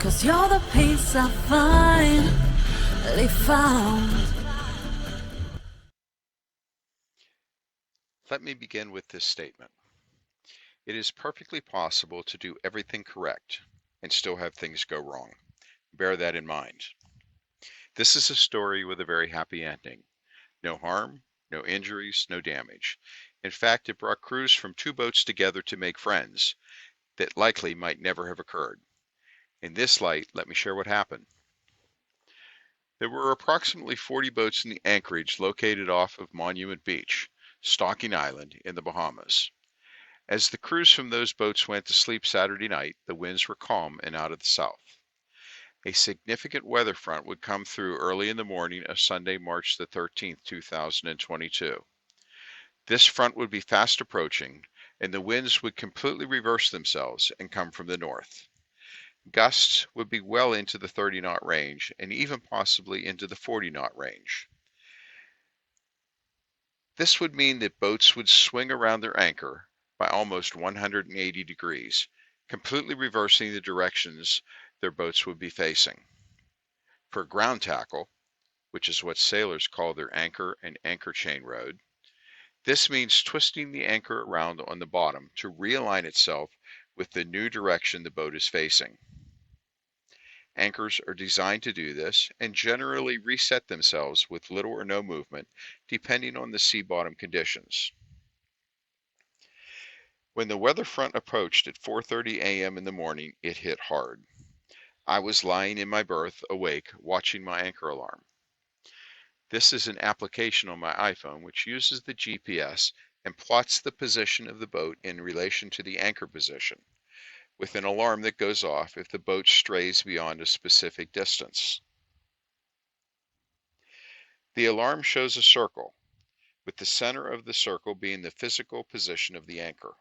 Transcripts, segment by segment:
'cause you're the peace I finally found. Let me begin with this statement. It is perfectly possible to do everything correct and still have things go wrong. Bear that in mind. This is a story with a very happy ending. No harm, no injuries, no damage. In fact, it brought crews from two boats together to make friends that likely might never have occurred. In this light, let me share what happened. There were approximately 40 boats in the anchorage located off of Monument Beach, Stalking Island in the Bahamas. As the crews from those boats went to sleep Saturday night, the winds were calm and out of the south. A significant weather front would come through early in the morning of Sunday, March the 13th, 2022. This front would be fast approaching, and the winds would completely reverse themselves and come from the north. Gusts would be well into the 30-knot range and even possibly into the 40-knot range. This would mean that boats would swing around their anchor by almost 180 degrees, completely reversing the directions their boats would be facing. For ground tackle, which is what sailors call their anchor and anchor chain rode, this means twisting the anchor around on the bottom to realign itself with the new direction the boat is facing. Anchors are designed to do this and generally reset themselves with little or no movement depending on the sea bottom conditions. When the weather front approached at 4:30 a.m. in the morning, it hit hard. I was lying in my berth, awake, watching my anchor alarm. This is an application on my iPhone which uses the GPS and plots the position of the boat in relation to the anchor position, with an alarm that goes off if the boat strays beyond a specific distance. The alarm shows a circle, with the center of the circle being the physical position of the anchor.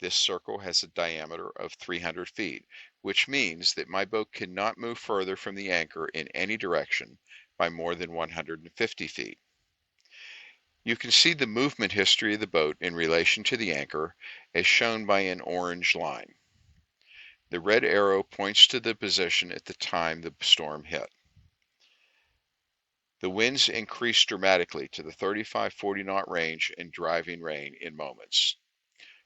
This circle has a diameter of 300 feet, which means that my boat cannot move further from the anchor in any direction by more than 150 feet. You can see the movement history of the boat in relation to the anchor as shown by an orange line. The red arrow points to the position at the time the storm hit. The winds increased dramatically to the 35-40 knot range and driving rain in moments.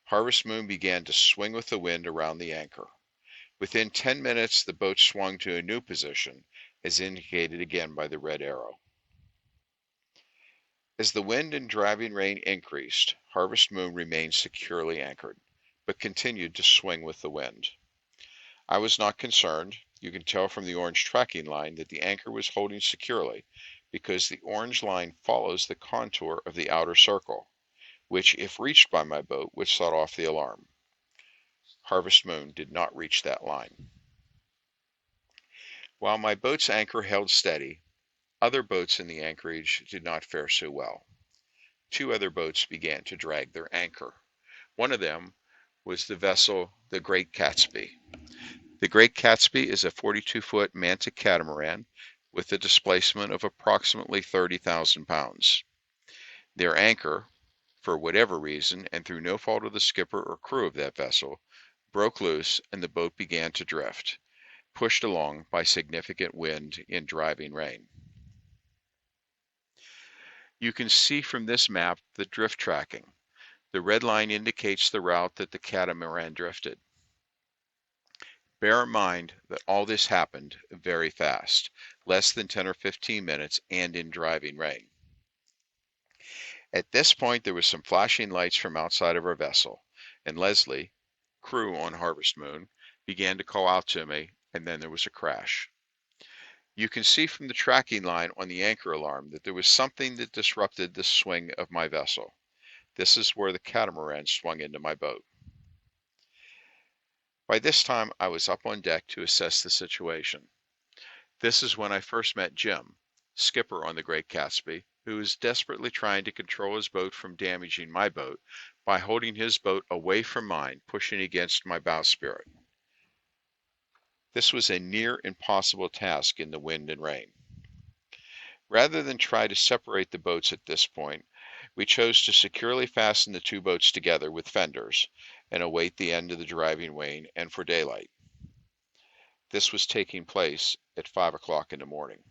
Harvest Moon began to swing with the wind around the anchor. Within 10 minutes, the boat swung to a new position, as indicated again by the red arrow. As the wind and driving rain increased, Harvest Moon remained securely anchored, but continued to swing with the wind. I was not concerned. You can tell from the orange tracking line that the anchor was holding securely because the orange line follows the contour of the outer circle, which, if reached by my boat, would set off the alarm. Harvest Moon did not reach that line. While my boat's anchor held steady, other boats in the anchorage did not fare so well. Two other boats began to drag their anchor. One of them was the vessel, the Great Gatsby. The Great Gatsby is a 42-foot Manta catamaran with a displacement of approximately 30,000 pounds. Their anchor, for whatever reason and through no fault of the skipper or crew of that vessel, broke loose and the boat began to drift, pushed along by significant wind and driving rain. You can see from this map the drift tracking. The red line indicates the route that the catamaran drifted. Bear in mind that all this happened very fast, less than 10 or 15 minutes and in driving rain. At this point there was some flashing lights from outside of our vessel, and Leslie, crew on Harvest Moon, began to call out to me, and then there was a crash. You can see from the tracking line on the anchor alarm that there was something that disrupted the swing of my vessel. This is where the catamaran swung into my boat. By this time, I was up on deck to assess the situation. This is when I first met Jim, skipper on the Great Gatsby, who was desperately trying to control his boat from damaging my boat by holding his boat away from mine, pushing against my bowsprit. This was a near impossible task in the wind and rain. Rather than try to separate the boats at this point, we chose to securely fasten the two boats together with fenders and await the end of the driving rain and for daylight. This was taking place at 5 o'clock in the morning.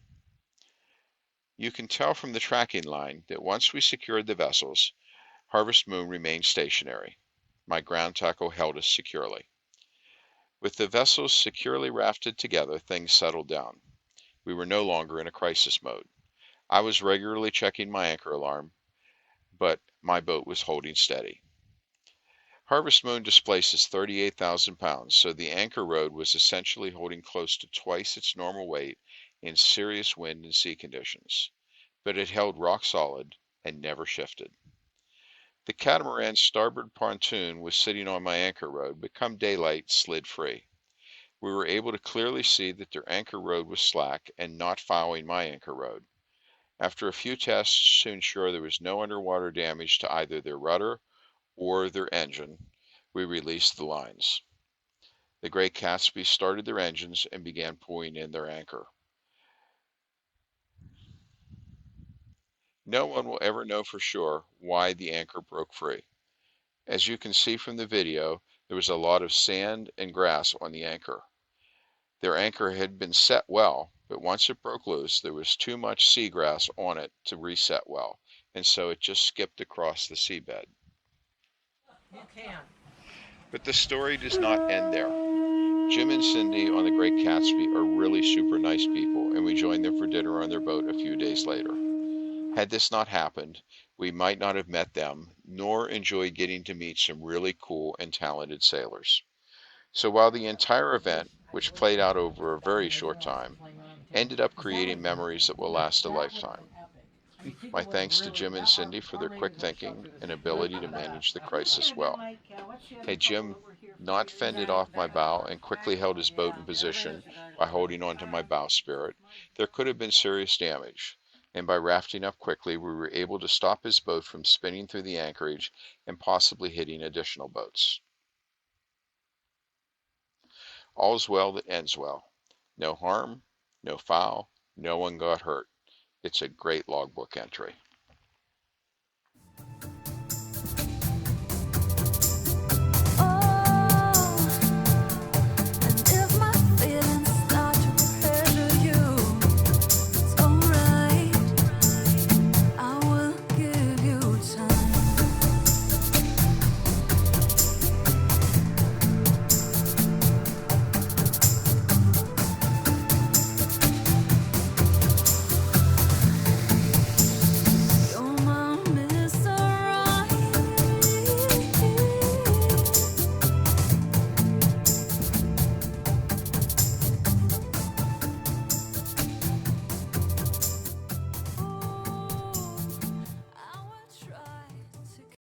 You can tell from the tracking line that once we secured the vessels, Harvest Moon remained stationary. My ground tackle held us securely. With the vessels securely rafted together, things settled down. We were no longer in a crisis mode. I was regularly checking my anchor alarm, but my boat was holding steady. Harvest Moon displaces 38,000 pounds, so the anchor rode was essentially holding close to twice its normal weight in serious wind and sea conditions, but it held rock solid and never shifted. The catamaran's starboard pontoon was sitting on my anchor rode, but come daylight slid free. We were able to clearly see that their anchor rode was slack and not following my anchor rode. After a few tests to ensure there was no underwater damage to either their rudder or their engine, we released the lines. The Great Gatsby started their engines and began pulling in their anchor. No one will ever know for sure why the anchor broke free. As you can see from the video, there was a lot of sand and grass on the anchor. Their anchor had been set well, but once it broke loose, there was too much seagrass on it to reset well, and so it just skipped across the seabed. But the story does not end there. Jim and Cindy on the Great Gatsby are really super nice people, and we joined them for dinner on their boat a few days later. Had this not happened, we might not have met them, nor enjoyed getting to meet some really cool and talented sailors. So while the entire event, which played out over a very short time, ended up creating memories that will last a lifetime. My thanks to Jim and Cindy for their quick thinking and ability to manage the crisis well. Had Jim not fended off my bow and quickly held his boat in position by holding onto my bowsprit, there could have been serious damage, and by rafting up quickly we were able to stop his boat from spinning through the anchorage and possibly hitting additional boats. All's well that ends well. No harm, no foul, no one got hurt. It's a great logbook entry.